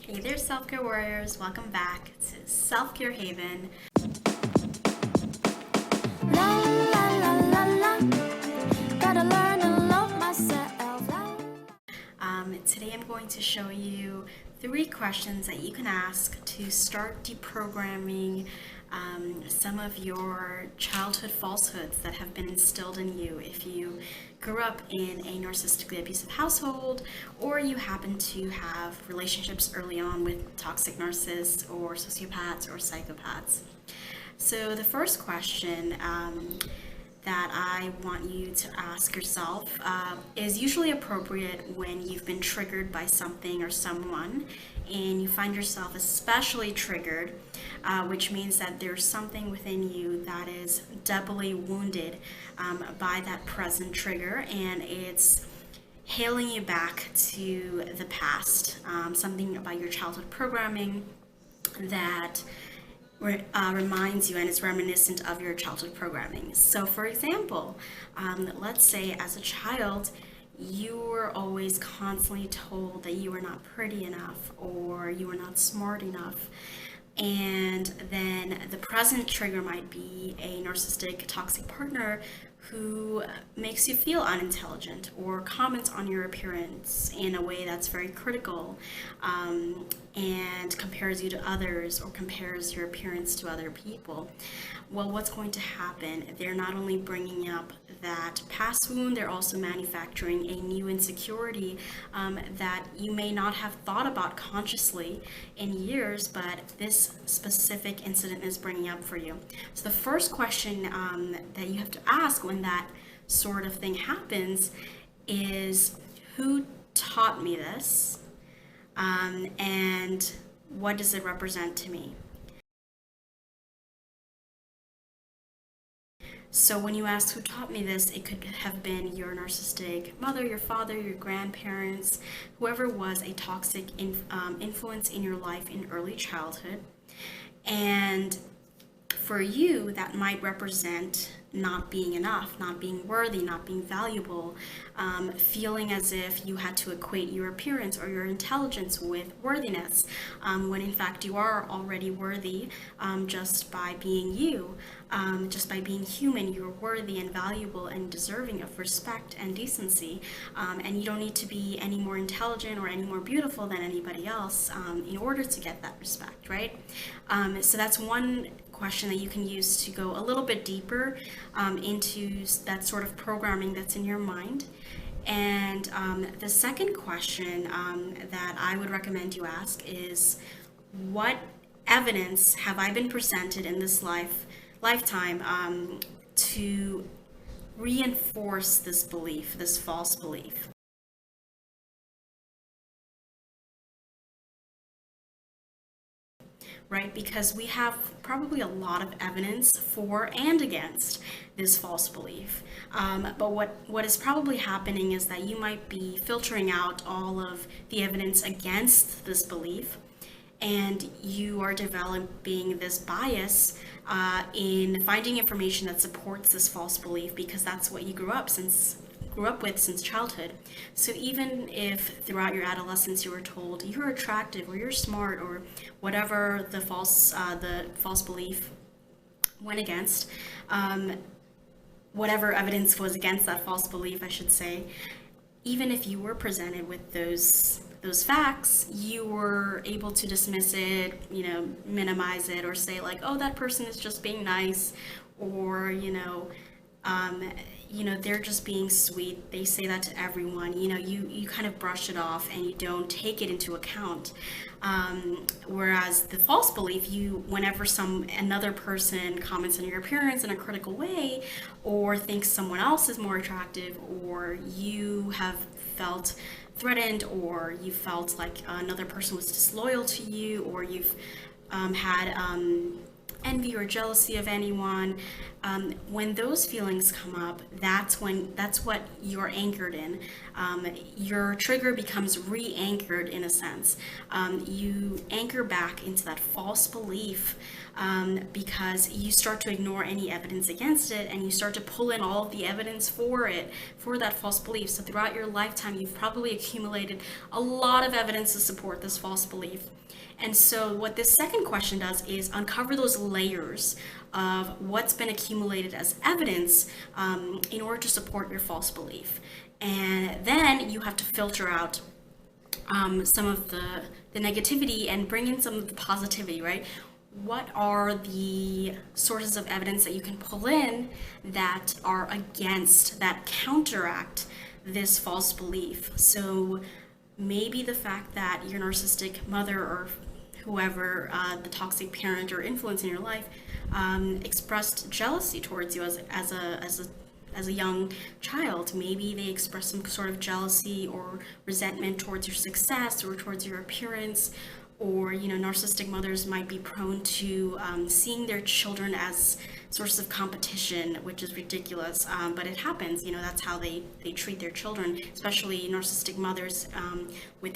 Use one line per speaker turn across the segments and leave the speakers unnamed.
Hey there, self-care warriors. Welcome back to Self-Care Haven.
La la la la la. Gotta learn to love myself.
Today I'm going to show you 3 questions that you can ask to start deprogramming some of your childhood falsehoods that have been instilled in you if you grew up in a narcissistically abusive household, or you happen to have relationships early on with toxic narcissists or sociopaths or psychopaths. So the first question that I want you to ask yourself is usually appropriate when you've been triggered by something or someone and you find yourself especially triggered, which means that there's something within you that is doubly wounded by that present trigger, and it's hailing you back to the past, something about your childhood programming that reminds you and is reminiscent of your childhood programming. So for example, let's say as a child, you were always constantly told that you were not pretty enough or you were not smart enough. And then the present trigger might be a narcissistic, toxic partner who makes you feel unintelligent or comments on your appearance in a way that's very critical, and compares you to others or compares your appearance to other people. Well, what's going to happen? They're not only bringing up that past wound, they're also manufacturing a new insecurity that you may not have thought about consciously in years, but this specific incident is bringing up for you. So the first question that you have to ask when that sort of thing happens is, who taught me this? And what does it represent to me? So when you ask who taught me this, it could have been your narcissistic mother, your father, your grandparents, whoever was a toxic influence in your life in early childhood. And for you, that might represent not being enough, not being worthy, not being valuable, feeling as if you had to equate your appearance or your intelligence with worthiness, when in fact you are already worthy just by being you, just by being human. You're worthy and valuable and deserving of respect and decency, and you don't need to be any more intelligent or any more beautiful than anybody else in order to get that respect, right? So that's one question that you can use to go a little bit deeper into that sort of programming that's in your mind. And the second question that I would recommend you ask is, what evidence have I been presented in this lifetime to reinforce this belief, this false belief? Right? Because we have probably a lot of evidence for and against this false belief. But what is probably happening is that you might be filtering out all of the evidence against this belief, and you are developing this bias in finding information that supports this false belief because that's what you grew up with since childhood. So even if throughout your adolescence you were told you're attractive or you're smart or whatever the false belief went against, whatever evidence was against that false belief, I should say, even if you were presented with those facts, you were able to dismiss it, minimize it, or say like, oh, that person is just being nice, or they're just being sweet. They say that to everyone. You kind of brush it off and you don't take it into account. Whereas the false belief, whenever another person comments on your appearance in a critical way, or thinks someone else is more attractive, or you have felt threatened, or you felt like another person was disloyal to you, or you've had envy or jealousy of anyone, when those feelings come up, that's what you're anchored in. Your trigger becomes re-anchored in a sense. You anchor back into that false belief because you start to ignore any evidence against it, and you start to pull in all of the evidence for that false belief. So throughout your lifetime, you've probably accumulated a lot of evidence to support this false belief. And so what this second question does is uncover those layers of what's been accumulated as evidence in order to support your false belief. And then you have to filter out some of the negativity and bring in some of the positivity, right? What are the sources of evidence that you can pull in that are against, that counteract this false belief? So maybe the fact that your narcissistic mother or whoever, the toxic parent or influence in your life, expressed jealousy towards you as a young child. Maybe they expressed some sort of jealousy or resentment towards your success or towards your appearance. Or, narcissistic mothers might be prone to seeing their children as sources of competition, which is ridiculous, but it happens. That's how they treat their children, especially narcissistic mothers with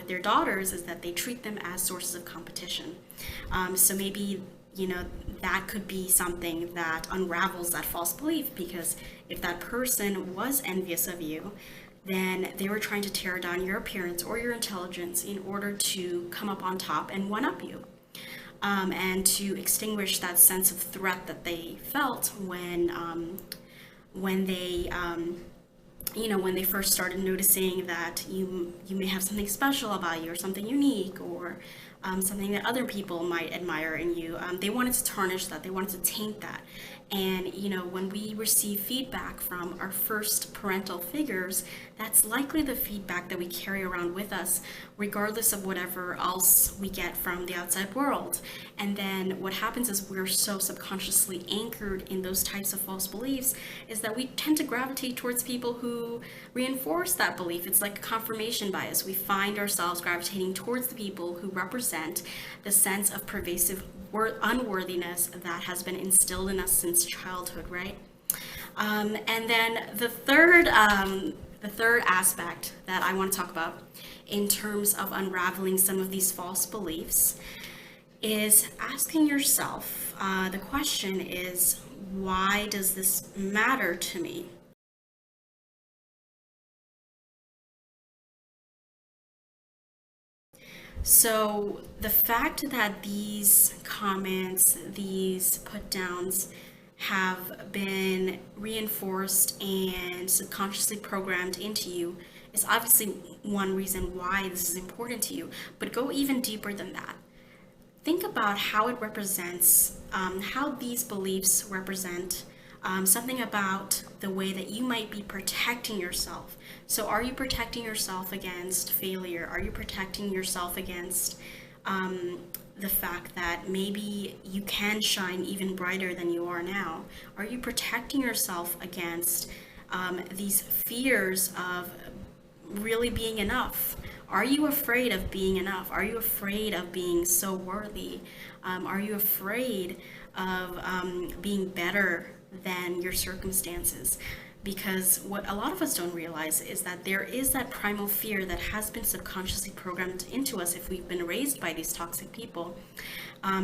their daughters, is that they treat them as sources of competition. So maybe that could be something that unravels that false belief, because if that person was envious of you, then they were trying to tear down your appearance or your intelligence in order to come up on top and one-up you, and to extinguish that sense of threat that they felt when they when they first started noticing that you may have something special about you, or something unique, or something that other people might admire in you. They wanted to tarnish that. They wanted to taint that. And, when we receive feedback from our first parental figures, that's likely the feedback that we carry around with us, regardless of whatever else we get from the outside world. And then what happens is we're so subconsciously anchored in those types of false beliefs is that we tend to gravitate towards people who reinforce that belief. It's like a confirmation bias. We find ourselves gravitating towards the people who represent the sense of pervasive unworthiness that has been instilled in us since childhood, right? And then the third aspect that I want to talk about in terms of unraveling some of these false beliefs is asking yourself, the question is, why does this matter to me? So the fact that these comments, these put downs, have been reinforced and subconsciously programmed into you is obviously one reason why this is important to you. But go even deeper than that. Think about how it represents, how these beliefs represent something about the way that you might be protecting yourself. So are you protecting yourself against failure? Are you protecting yourself against the fact that maybe you can shine even brighter than you are now? Are you protecting yourself against these fears of really being enough? Are you afraid of being enough? Are you afraid of being so worthy? Are you afraid of being better than your circumstances? Because what a lot of us don't realize is that there is that primal fear that has been subconsciously programmed into us if we've been raised by these toxic people,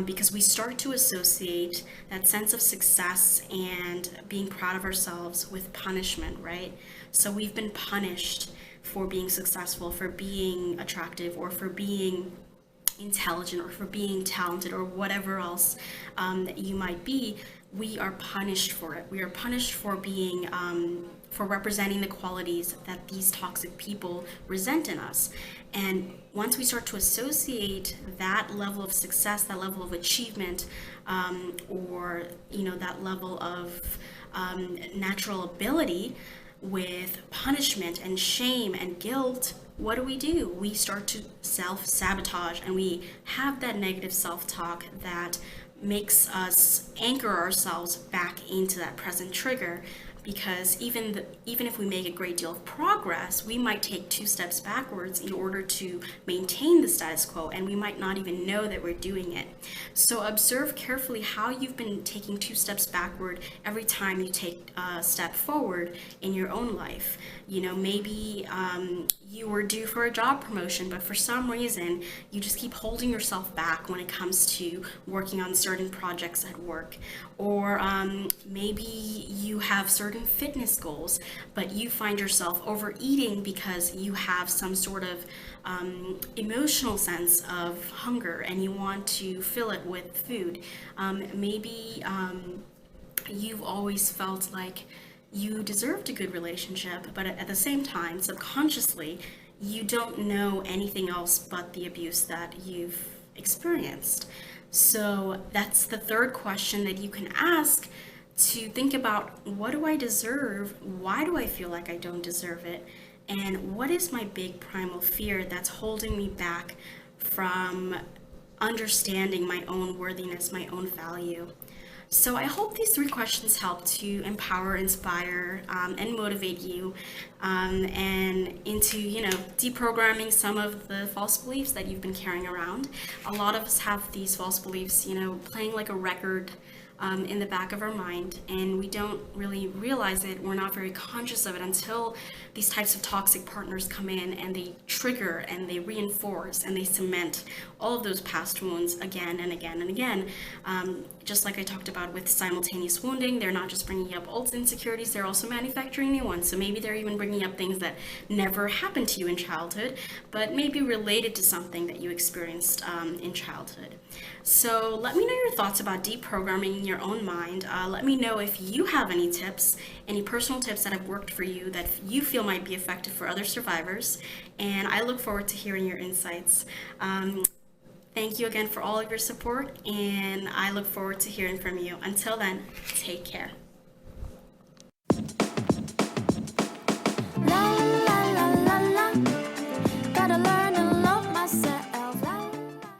because we start to associate that sense of success and being proud of ourselves with punishment, right? So we've been punished for being successful, for being attractive, or for being intelligent, or for being talented, or whatever else that you might be. We are punished for it. We are punished for being, for representing the qualities that these toxic people resent in us. And once we start to associate that level of success, that level of achievement, or that level of natural ability with punishment and shame and guilt, what do? We start to self-sabotage, and we have that negative self-talk that makes us anchor ourselves back into that present trigger, because even if we make a great deal of progress, we might take 2 steps backwards in order to maintain the status quo, and we might not even know that we're doing it. So observe carefully how you've been taking 2 steps backward every time you take a step forward in your own life. You know, maybe you were due for a job promotion, but for some reason you just keep holding yourself back when it comes to working on certain projects at work. Or maybe you have certain fitness goals, but you find yourself overeating because you have some sort of emotional sense of hunger and you want to fill it with food. Maybe you've always felt like you deserved a good relationship, but at the same time, subconsciously, you don't know anything else but the abuse that you've experienced. So that's the third question that you can ask, to think about, what do I deserve? Why do I feel like I don't deserve it? And what is my big primal fear that's holding me back from understanding my own worthiness, my own value? So I hope these 3 questions help to empower, inspire, and motivate you and into, deprogramming some of the false beliefs that you've been carrying around. A lot of us have these false beliefs, playing like a record in the back of our mind, and we don't really realize it. We're not very conscious of it until these types of toxic partners come in and they trigger and they reinforce and they cement all of those past wounds again and again and again. Just like I talked about with simultaneous wounding, they're not just bringing up old insecurities, they're also manufacturing new ones. So maybe they're even bringing up things that never happened to you in childhood, but maybe related to something that you experienced in childhood. So let me know your thoughts about deprogramming in your own mind. Let me know if you have any tips, any personal tips that have worked for you that you feel might be effective for other survivors. And I look forward to hearing your insights. Thank you again for all of your support, and I look forward to hearing from you. Until then, take care.